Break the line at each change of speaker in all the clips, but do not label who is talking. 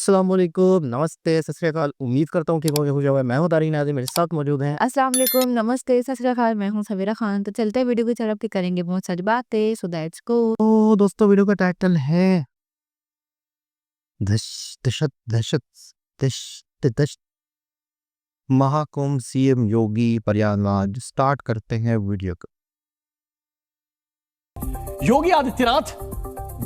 अस्सलाम वालेकुम, नमस्ते, सत श्री अकाल। उम्मीद करता हूँ कि होंगे खुश हुए। मैं हूँ तारीक नाज़िम, मेरे साथ मौजूद हैं।
अस्सलाम वालेकुम, नमस्ते, सत श्री अकाल। मैं हूँ सवेरा खान। तो चलते हैं वीडियो की तरफ कि करेंगे बहुत सारी बातें। So let's go.
तो दोस्तों वीडियो का टाइटल है दश दशत दहशत दश दश महाकुंभ सीएम योगी प्रयागराज। स्टार्ट करते हैं वीडियो को।
योगी आदित्यनाथ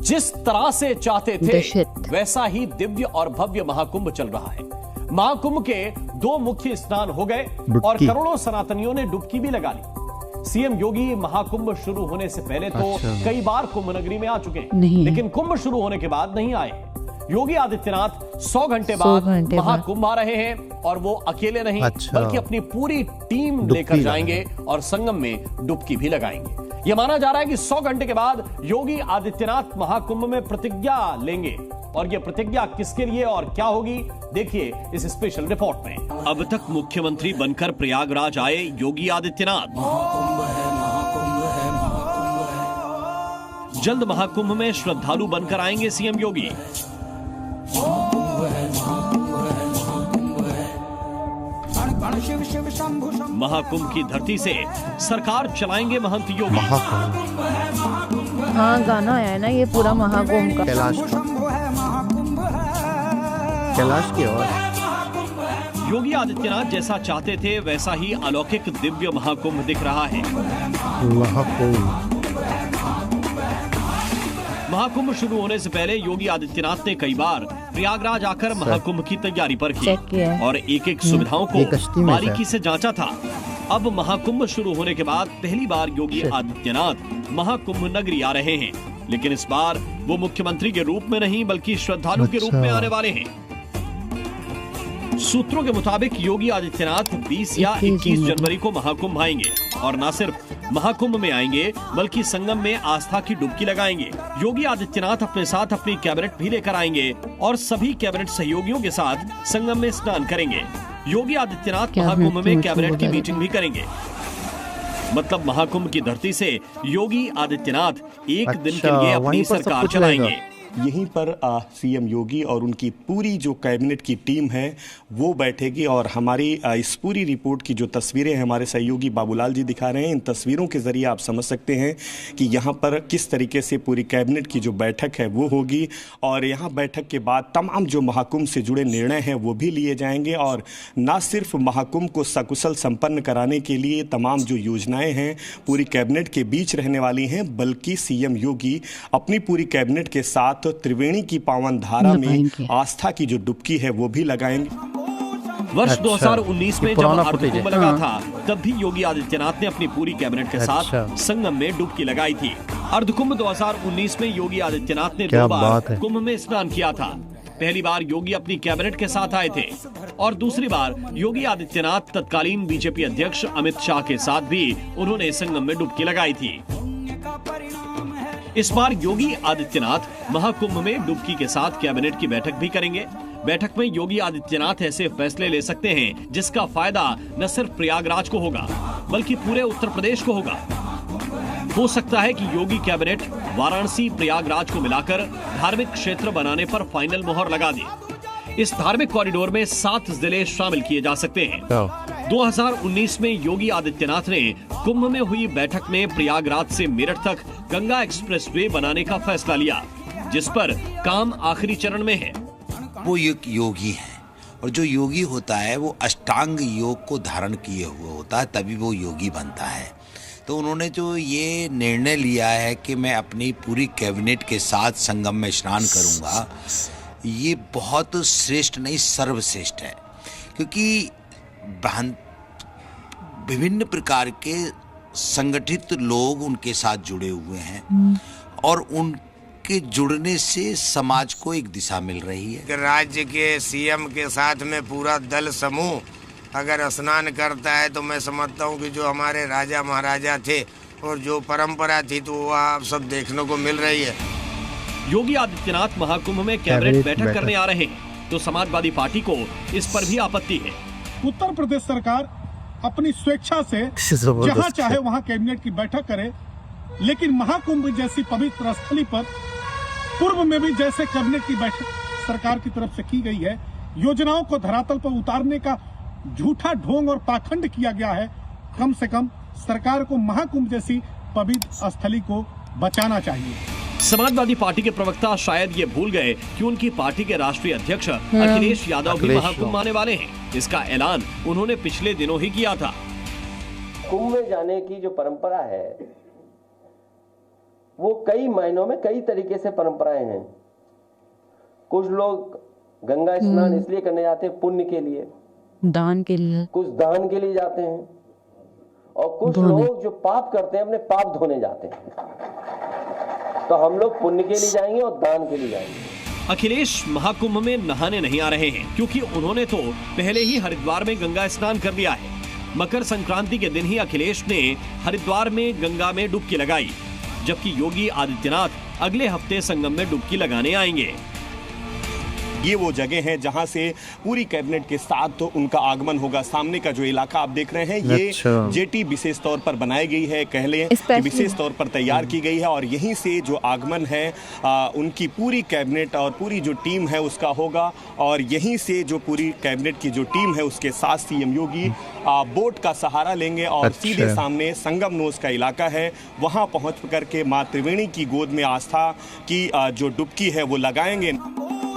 जिस तरह से चाहते थे
दशत।
वैसा ही दिव्य और भव्य महाकुंभ चल रहा है। महाकुंभ के 2 मुख्य स्नान हो गए और
डुबकी।
करोड़ों सनातनियों ने डुबकी भी लगा ली। सीएम योगी महाकुंभ शुरू होने से पहले तो कई बार कुंभ नगरी में आ चुके हैं,
नहीं।
लेकिन कुंभ शुरू होने के बाद नहीं आए। योगी आदित्यनाथ 100 घंटे
100
बाद
घंटे बाद।
महाकुंभ आ रहे हैं और वो अकेले नहीं
अच्छा।
बल्कि अपनी पूरी टीम
डुबकी
लेकर
लगाएंगे।
जाएंगे और संगम में डुबकी भी लगाएंगे। यह माना जा रहा है कि 100 घंटे के बाद योगी आदित्यनाथ महाकुंभ में प्रतिज्ञा लेंगे और यह प्रतिज्ञा किसके लिए और क्या होगी, देखिए इस स्पेशल रिपोर्ट में। अब तक मुख्यमंत्री बनकर प्रयागराज आए योगी आदित्यनाथ। जल्द महाकुंभ में श्रद्धालु बनकर आएंगे सीएम योगी। महाकुंभ की धरती से सरकार चलाएंगे महंत योगी।
महाकुंभ
हाँ, गाना आया है ना ये पूरा महाकुंभ का।
कैलाश की आवाज।
योगी आदित्यनाथ जैसा चाहते थे वैसा ही अलौकिक दिव्य महाकुंभ दिख रहा है।
महाकुंभ
महाकुंभ शुरू होने से पहले योगी आदित्यनाथ ने कई बार प्रयागराज आकर महाकुंभ की तैयारी पर की
चेक किया है।
और एक-एक सुविधाओं
ये
को
कश्ती में
बारीकी से जांचा था। अब महाकुंभ शुरू होने के बाद पहली बार योगी आदित्यनाथ महाकुंभ नगरी आ रहे हैं, लेकिन इस बार वो मुख्यमंत्री के रूप में नहीं बल्कि श्रद्धालु के रूप में आने वाले हैं। सूत्रों के मुताबिक योगी आदित्यनाथ 20 या 21 जनवरी को महाकुंभ आएंगे और न सिर्फ महाकुंभ में आएंगे बल्कि संगम में आस्था की डुबकी लगाएंगे। योगी आदित्यनाथ अपने साथ अपनी कैबिनेट भी लेकर आएंगे और सभी कैबिनेट सहयोगियों के साथ संगम में स्नान करेंगे। योगी आदित्यनाथ महाकुंभ में कैबिनेट की मीटिंग भी करेंगे। मतलब महाकुंभ की धरती से योगी आदित्यनाथ एक दिन के लिए अपनी सरकार चलाएंगे।
यहीं पर सीएम योगी और उनकी पूरी जो कैबिनेट की टीम है वो बैठेगी और हमारी इस पूरी रिपोर्ट की जो तस्वीरें हैं हमारे सहयोगी बाबूलाल जी दिखा रहे हैं। इन तस्वीरों के जरिए आप समझ सकते हैं कि यहाँ पर किस तरीके से पूरी कैबिनेट की जो बैठक है वो होगी और यहाँ बैठक के बाद तमाम जो महाकुंभ से जुड़े निर्णय हैं वो भी लिए जाएंगे और न सिर्फ महाकुंभ को सकुशल संपन्न कराने के लिए तमाम जो योजनाएँ हैं पूरी कैबिनेट के बीच रहने वाली हैं, बल्कि सीएम योगी अपनी पूरी कैबिनेट के साथ तो त्रिवेणी की पावन धारा में आस्था की जो डुबकी है वो भी लगाएंगे।
वर्ष
अच्छा,
2019 में जब
पुराना फुटेज
अर्धकुंभ
है।
लगा था तब भी योगी आदित्यनाथ ने अपनी पूरी कैबिनेट के साथ संगम में डुबकी लगाई थी। अर्धकुंभ 2019 में योगी आदित्यनाथ ने 2 बार कुंभ में स्नान किया था। पहली बार योगी अपनी कैबिनेट के साथ आए थे और दूसरी बार योगी आदित्यनाथ तत्कालीन बीजेपी अध्यक्ष अमित शाह के साथ भी उन्होंने संगम में डुबकी लगाई थी। इस बार योगी आदित्यनाथ महाकुंभ में डुबकी के साथ कैबिनेट की बैठक भी करेंगे। बैठक में योगी आदित्यनाथ ऐसे फैसले ले सकते हैं जिसका फायदा न सिर्फ प्रयागराज को होगा बल्कि पूरे उत्तर प्रदेश को होगा। हो सकता है कि योगी कैबिनेट वाराणसी प्रयागराज को मिलाकर धार्मिक क्षेत्र बनाने पर फाइनल मोहर लगा दे। इस धार्मिक कॉरिडोर में 7 जिले शामिल किए जा सकते हैं। 2019 में योगी आदित्यनाथ ने कुंभ में हुई बैठक में प्रयागराज से मेरठ तक गंगा एक्सप्रेसवे बनाने का फैसला लिया, जिस पर काम आखिरी चरण में है।
वो एक योगी है और जो योगी होता है वो अष्टांग योग को धारण किए हुए होता है, तभी वो योगी बनता है। तो उन्होंने जो ये निर्णय लिया है कि मैं अपनी पूरी कैबिनेट के साथ संगम में स्नान करूंगा, ये बहुत श्रेष्ठ नहीं सर्वश्रेष्ठ है, क्योंकि विभिन्न प्रकार के संगठित लोग उनके साथ जुड़े हुए हैं और उनके जुड़ने से समाज को एक दिशा मिल रही है।
राज्य के सीएम के साथ में पूरा दल समूह अगर स्नान करता है तो मैं समझता हूँ कि जो हमारे राजा महाराजा थे और जो परंपरा थी तो वो आप सब देखने को मिल रही है।
योगी आदित्यनाथ महाकुंभ में कैबिनेट बैठक करने आ रहे हैं तो समाजवादी पार्टी को इस पर भी आपत्ति है।
उत्तर प्रदेश सरकार अपनी स्वेच्छा से जहां चाहे वहां कैबिनेट की बैठक करे, लेकिन महाकुंभ जैसी पवित्र स्थली पर पूर्व में भी जैसे कैबिनेट की बैठक सरकार की तरफ से की गई है, योजनाओं को धरातल पर उतारने का झूठा ढोंग और पाखंड किया गया है। कम से कम सरकार को महाकुंभ जैसी पवित्र स्थली को बचाना चाहिए।
समाजवादी पार्टी के प्रवक्ता शायद ये भूल गए कि उनकी पार्टी के राष्ट्रीय अध्यक्ष अखिलेश यादव भी महाकुंभ आने वाले हैं। इसका ऐलान उन्होंने पिछले दिनों ही किया था।
कुंभ में जाने की जो परंपरा है वो कई मायनों में कई तरीके से परंपराएं हैं। कुछ लोग गंगा स्नान इसलिए करने जाते हैं पुण्य के लिए,
दान के लिए,
कुछ दान के लिए जाते हैं, और कुछ लोग जो पाप करते हैं अपने पाप धोने जाते हैं। तो हम लोग पुण्य के लिए जाएंगे और दान के लिए जाएंगे।
अखिलेश महाकुंभ में नहाने नहीं आ रहे हैं क्योंकि उन्होंने तो पहले ही हरिद्वार में गंगा स्नान कर लिया है। मकर संक्रांति के दिन ही अखिलेश ने हरिद्वार में गंगा में डुबकी लगाई, जबकि योगी आदित्यनाथ अगले हफ्ते संगम में डुबकी लगाने आएंगे।
ये वो जगह है जहां से पूरी कैबिनेट के साथ तो उनका आगमन होगा। सामने का जो इलाका आप देख रहे हैं ये जेटी विशेष तौर पर बनाई गई है, कह लें कि विशेष तौर पर तैयार की गई है, और यहीं से जो आगमन है उनकी पूरी कैबिनेट और पूरी जो टीम है उसका होगा। और यहीं से जो पूरी कैबिनेट की जो टीम है उसके साथ सीएम योगी बोट का सहारा लेंगे और सीधे सामने संगम नोस का इलाका है वहां पहुंच करके मां त्रिवेणी की गोद में आस्था की जो डुबकी है वो लगाएंगे।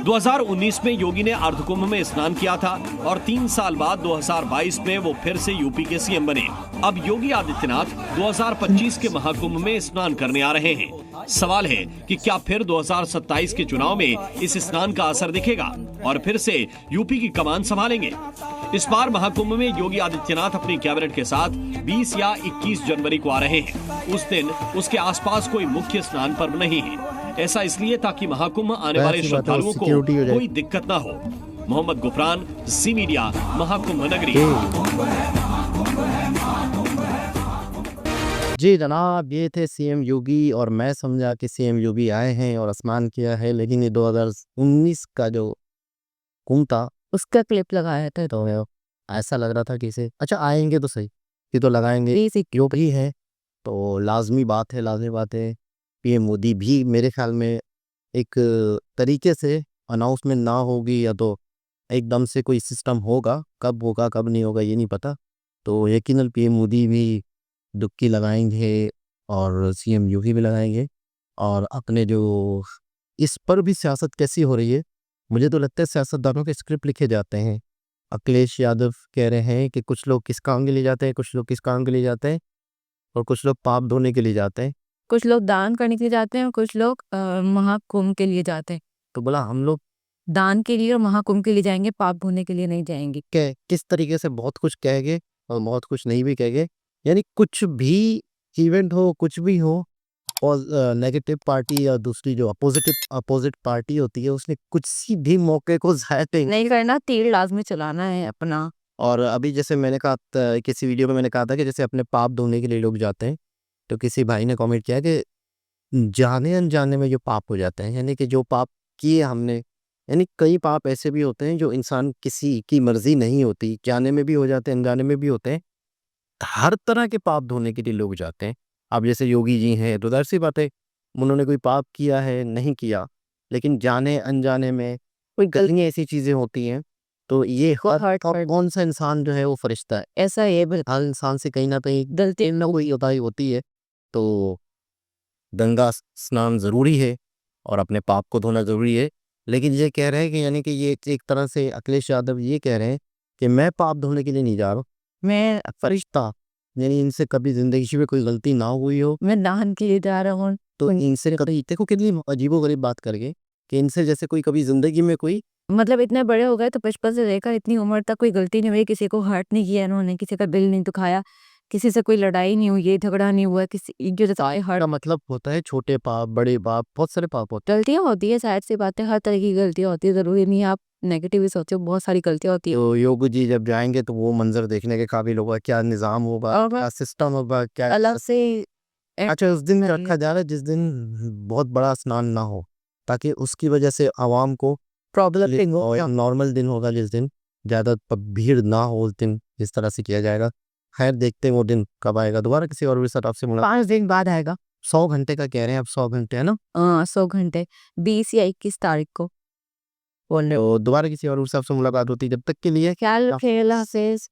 2019 में योगी ने अर्धकुंभ में स्नान किया था और 3 साल बाद 2022 में वो फिर से यूपी के सीएम बने। अब योगी आदित्यनाथ 2025 के महाकुंभ में स्नान करने आ रहे हैं। सवाल है कि क्या फिर 2027 के चुनाव में इस स्नान का असर दिखेगा और फिर से यूपी की कमान संभालेंगे। इस बार महाकुंभ में योगी आदित्यनाथ अपनी कैबिनेट के साथ 20 या 21 जनवरी को आ रहे हैं। उस दिन उसके आसपास कोई मुख्य स्नान पर्व नहीं है। ऐसा इसलिए ताकि महाकुंभ आने वाले श्रद्धालुओं को कोई दिक्कत ना हो। मोहम्मद गुफरान, ज़ी मीडिया, महाकुंभ नगरी।
जी जनाब, ये थे सीएम योगी और मैं समझा कि सीएम योगी आए हैं और स्नान किया है, लेकिन ये 2019 का जो कुंभ था
उसका क्लिप लगाया था।
तो ऐसा लग रहा था कि इसे अच्छा आएंगे तो सही, ये तो लगाएंगे योगी है तो लाजमी बात है। पीएम मोदी भी मेरे ख्याल में एक तरीके से अनाउंसमेंट ना होगी या तो एकदम से कोई सिस्टम होगा, कब नहीं होगा ये नहीं पता। तो यकीनन पीएम मोदी भी डुबकी लगाएंगे और सीएम योगी भी लगाएंगे। और अपने जो इस पर भी सियासत कैसी हो रही है, मुझे तो लगता है सियासतदानों के स्क्रिप्ट लिखे जाते हैं। अखिलेश यादव कह रहे हैं कि कुछ लोग किस काम के लिए जाते हैं, कुछ लोग किस काम के लिए जाते हैं, और कुछ लोग पाप धोने के लिए जाते हैं,
कुछ लोग दान करने के लिए जाते हैं और कुछ लोग महाकुंभ के लिए जाते हैं।
तो बोला हम लोग
दान के लिए और महाकुंभ के लिए जाएंगे, पाप धोने के लिए नहीं जाएंगे।
किस तरीके से बहुत कुछ कहेंगे और बहुत कुछ नहीं भी कहेंगे। यानी कुछ भी इवेंट हो, कुछ भी हो, और नेगेटिव पार्टी या दूसरी जो अपोजिट पार्टी होती है उसने कुछ भी मौके को ज़ाया
नहीं करना, तीर लाजमी चलाना है अपना।
और अभी जैसे मैंने कहा किसी वीडियो में मैंने कहा था कि जैसे अपने पाप धोने के लिए लोग जाते हैं, तो किसी भाई ने कमेंट किया कि जाने अनजाने में जो पाप हो जाते हैं, यानी कि जो पाप किए हमने, यानी कई पाप ऐसे भी होते हैं जो इंसान किसी की मर्जी नहीं होती, जाने में भी हो जाते हैं, अनजाने में भी होते हैं। हर तरह के पाप धोने के लिए लोग जाते हैं। अब जैसे योगी जी हैं तो जाहिर सी बात है उन्होंने कोई पाप किया है नहीं किया, लेकिन जाने अनजाने में कोई गलतियाँ ऐसी चीज़ें होती हैं, तो ये कौन सा इंसान जो है वो फरिश्ता है।
ऐसा ये
हर इंसान से कहीं ना कहीं गलती न कोई होती है। तो गंगा स्नान ज़रूरी है और अपने पाप को धोना ज़रूरी है। लेकिन ये कह रहे हैं कि यानी कि ये एक तरह से अखिलेश यादव ये कह रहे हैं कि मैं पाप धोने के लिए नहीं जा रहा हूँ, मैं फरिश्ता, यानी इनसे कभी ज़िंदगी में कोई गलती ना हुई हो,
मैं दान के लिए जा रहा हूँ।
तो इनसे कभी देखो कितनी अजीबोगरीब बात करके कि इनसे जैसे कोई कभी ज़िंदगी में कोई
मतलब इतने बड़े हो गए तो बचपन से लेकर इतनी उम्र तक कोई गलती नहीं हुई, किसी को हर्ट नहीं किया इन्होंने, किसी का दिल नहीं दुखाया, किसी से कोई लड़ाई नहीं हुई, झगड़ा नहीं हुआ, किसी जो हर
का मतलब होता है छोटे पाप, बड़े पाप, बहुत सारे पाप होते हैं।
गलतियाँ होती है, शायद सी बातें, हर तरह की गलतियाँ होती है, ज़रूरी नहीं आप नेगेटिव ही सोचो, बहुत सारी गलतियाँ होती है।
तो योगी जी जब जाएंगे तो वो मंजर देखने के काबिल होगा, क्या निज़ाम होगा, क्या सिस्टम होगा, क्या
अलग से।
अच्छा उस दिन रखा जा रहा है जिस दिन बहुत बड़ा स्नान ना हो, ताकि उसकी वजह से आवाम को प्रॉब्लम हो, या नॉर्मल दिन होगा जिस दिन ज़्यादा भीड़ ना हो, उस दिन इस तरह से किया जाएगा। खैर देखते हैं वो दिन कब आएगा। दोबारा किसी और विषय आपसे
5 दिन बाद आएगा।
100 घंटे का कह रहे हैं, अब 100 घंटे है ना।
100 घंटे 20 या 21 तारीख को बोलने
तो दोबारा किसी और साहब से मुलाकात होती है, जब तक के लिए
ख्याल रखिए, अल्लाह हाफिज।